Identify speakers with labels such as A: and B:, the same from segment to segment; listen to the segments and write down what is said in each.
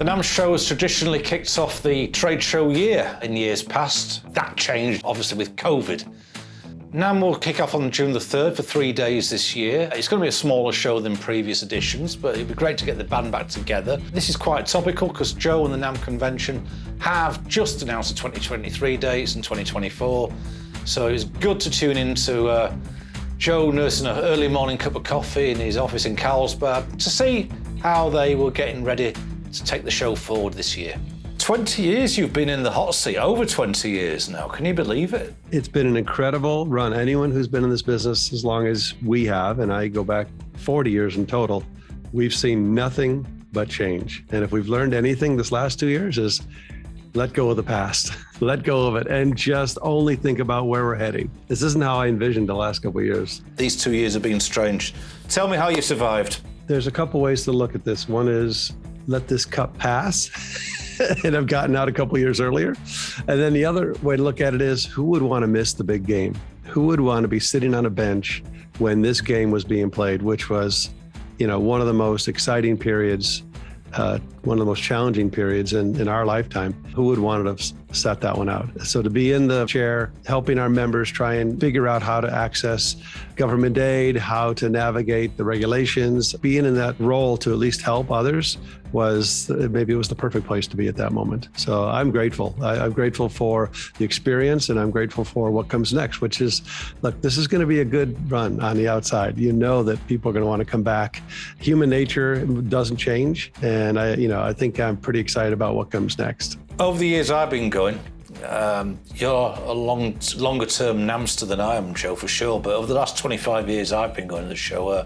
A: The NAMM show has traditionally kicked off the trade show year in years past. That changed, obviously, with COVID. NAMM will kick off on June the 3rd for 3 days this year. It's going to be a smaller show than previous editions, but it'd be great to get the band back together. This is quite topical because Joe and the NAMM convention have just announced the 2023 dates and 2024. So it's good to tune in to Joe nursing an early morning cup of coffee in his office in Carlsbad to see how they were getting ready to take the show forward this year. 20 years you've been in the hot seat, over 20 years now. Can you believe it?
B: It's been an incredible run. Anyone who's been in this business as long as we have, and I go back 40 years in total, we've seen nothing but change. And if we've learned anything this last 2 years is let go of the past, let go of it, and just only think about where we're heading. This isn't how I envisioned the last couple of years.
A: These 2 years have been strange. Tell me how you survived.
B: There's a couple ways to look at this. One is let this cup pass. And I've gotten out a couple years earlier. And then the other way to look at it is who would want to miss the big game? Who would want to be sitting on a bench when this game was being played, which was, one of the most exciting periods, one of the most challenging periods in our lifetime. Who would want to have set that one out? So to be in the chair, helping our members try and figure out how to access government aid, how to navigate the regulations, being in that role to at least help others maybe it was the perfect place to be at that moment. So I'm grateful. I'm grateful for the experience, and I'm grateful for what comes next, which is, look, this is going to be a good run on the outside. You know that people are going to want to come back. Human nature doesn't change. And I think I'm pretty excited about what comes next.
A: Over the years I've been going, you're a longer term NAMMster than I am, Joe, for sure. But over the last 25 years I've been going to the show,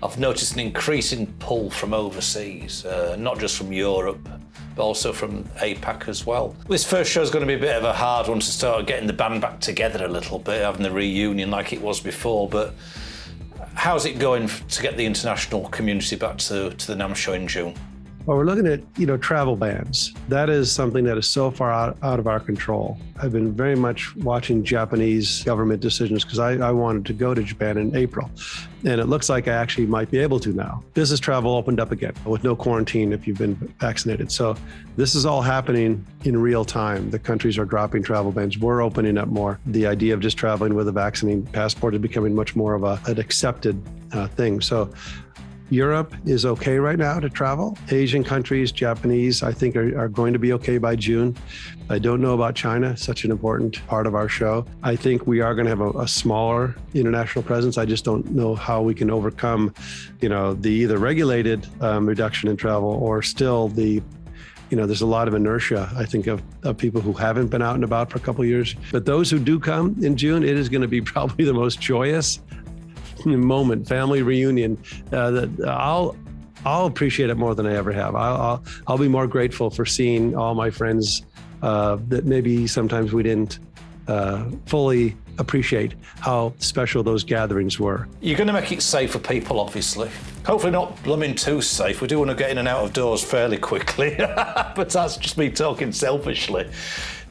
A: I've noticed an increasing pull from overseas, not just from Europe, but also from APAC as well. This first show is going to be a bit of a hard one to start getting the band back together a little bit, having the reunion like it was before. But how's it going to get the international community back to the NAMM show in June?
B: Well, we're looking at, travel bans. That is something that is so far out of our control. I've been very much watching Japanese government decisions because I wanted to go to Japan in April. And it looks like I actually might be able to now. Business travel opened up again with no quarantine if you've been vaccinated. So this is all happening in real time. The countries are dropping travel bans. We're opening up more. The idea of just traveling with a vaccine passport is becoming much more of an accepted thing. So Europe is okay right now to travel. Asian countries, Japanese, I think are going to be okay by June. I don't know about China, such an important part of our show. I think we are going to have a smaller international presence. I just don't know how we can overcome, the either regulated reduction in travel or still there's a lot of inertia, I think, of people who haven't been out and about for a couple of years. But those who do come in June, it is going to be probably the most joyous moment, family reunion, that I'll appreciate it more than I ever have. I'll be more grateful for seeing all my friends that maybe sometimes we didn't fully appreciate how special those gatherings were.
A: You're going to make it safe for people, obviously. Hopefully not blooming too safe. We do want to get in and out of doors fairly quickly, but that's just me talking selfishly.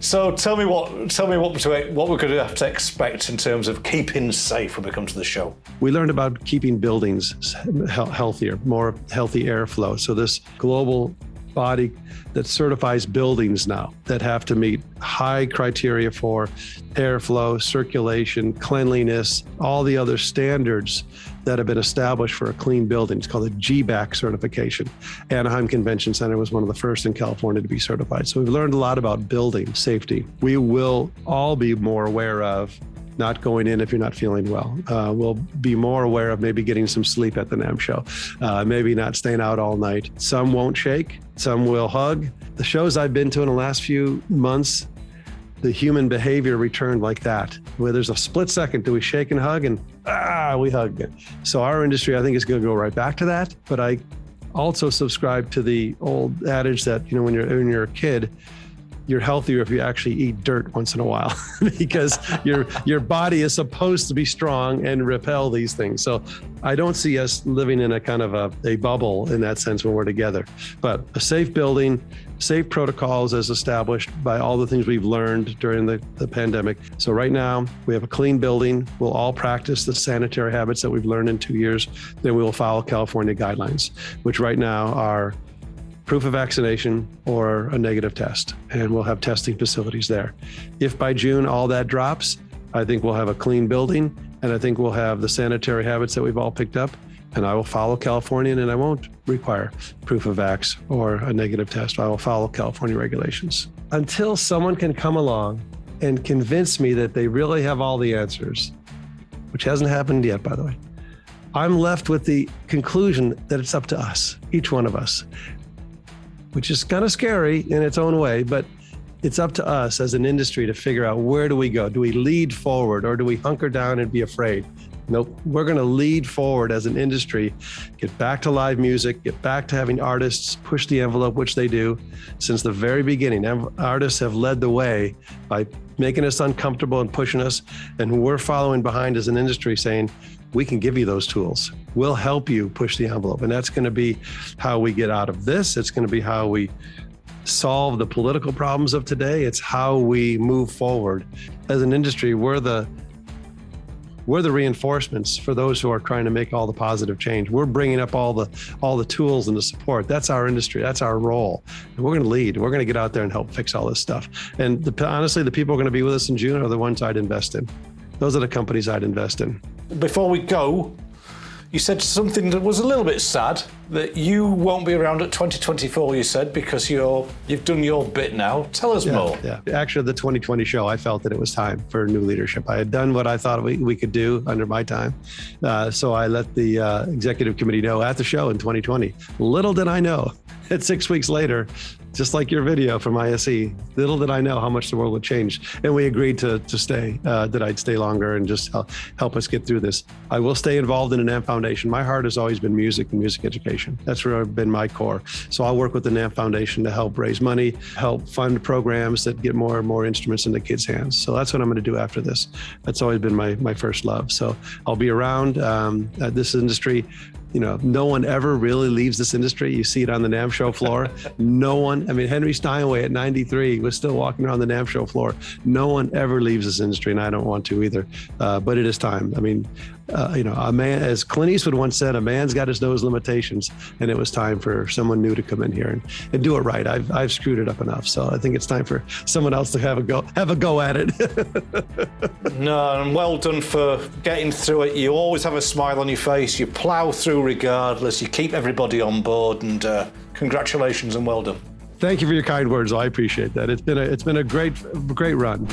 A: So tell me what we're going to have to expect in terms of keeping safe when we come to the show.
B: We learned about keeping buildings healthier, more healthy airflow. So this global body that certifies buildings now that have to meet high criteria for airflow, circulation, cleanliness, all the other standards that have been established for a clean building. It's called a GBAC certification. Anaheim Convention Center was one of the first in California to be certified. So we've learned a lot about building safety. We will all be more aware of not going in if you're not feeling well. We'll be more aware of maybe getting some sleep at the NAMM show, maybe not staying out all night. Some won't shake, some will hug. The shows I've been to in the last few months, the human behavior returned like that, where there's a split second, do we shake and hug? And we hug. So our industry, I think, is going to go right back to that. But I also subscribe to the old adage that, when you're a kid, you're healthier if you actually eat dirt once in a while because your body is supposed to be strong and repel these things. So I don't see us living in a kind of a bubble in that sense when we're together. But a safe building, safe protocols as established by all the things we've learned during the pandemic. So right now we have a clean building. We'll all practice the sanitary habits that we've learned in 2 years. Then we will follow California guidelines, which right now are proof of vaccination or a negative test, and we'll have testing facilities there. If by June all that drops, I think we'll have a clean building, and I think we'll have the sanitary habits that we've all picked up, and I will follow California, and I won't require proof of vax or a negative test. I will follow California regulations. Until someone can come along and convince me that they really have all the answers, which hasn't happened yet, by the way, I'm left with the conclusion that it's up to us, each one of us, which is kind of scary in its own way, but it's up to us as an industry to figure out, where do we go? Do we lead forward, or do we hunker down and be afraid? Nope, we're going to lead forward as an industry, get back to live music, get back to having artists push the envelope, which they do since the very beginning. Artists have led the way by making us uncomfortable and pushing us, and we're following behind as an industry saying, we can give you those tools. We'll help you push the envelope. And that's going to be how we get out of this. It's going to be how we solve the political problems of today. It's how we move forward. As an industry, we're the reinforcements for those who are trying to make all the positive change. We're bringing up all the tools and the support. That's our industry. That's our role. And we're going to lead. We're going to get out there and help fix all this stuff. And honestly, the people who are going to be with us in June are the ones I'd invest in. Those are the companies I'd invest in.
A: Before we go, you said something that was a little bit sad, that you won't be around at 2024, you said, because you've done your bit now. Tell us more.
B: Yeah. Actually, the 2020 show, I felt that it was time for new leadership. I had done what I thought we could do under my time. So I let the executive committee know at the show in 2020. Little did I know that 6 weeks later, just like your video from ISE, little did I know how much the world would change. And we agreed to stay, that I'd stay longer and just help us get through this. I will stay involved in the NAMM Foundation. My heart has always been music and music education. That's where been my core. So I'll work with the NAMM Foundation to help raise money, help fund programs that get more and more instruments in the kids' hands. So that's what I'm going to do after this. That's always been my first love. So I'll be around this industry. You know, no one ever really leaves this industry. You see it on the NAMM show floor. No one, I mean, Henry Steinway at 93 was still walking around the NAMM show floor. No one ever leaves this industry, and I don't want to either. But it is time. I mean, a man, as Clint Eastwood once said, a man's got his nose limitations, and it was time for someone new to come in here and do it right. I've screwed it up enough, so I think it's time for someone else to have a go at it.
A: No, and well done for getting through it. You always have a smile on your face. You plow through regardless. You keep everybody on board, and congratulations and well done.
B: Thank you for your kind words. I appreciate that. It's been a great run.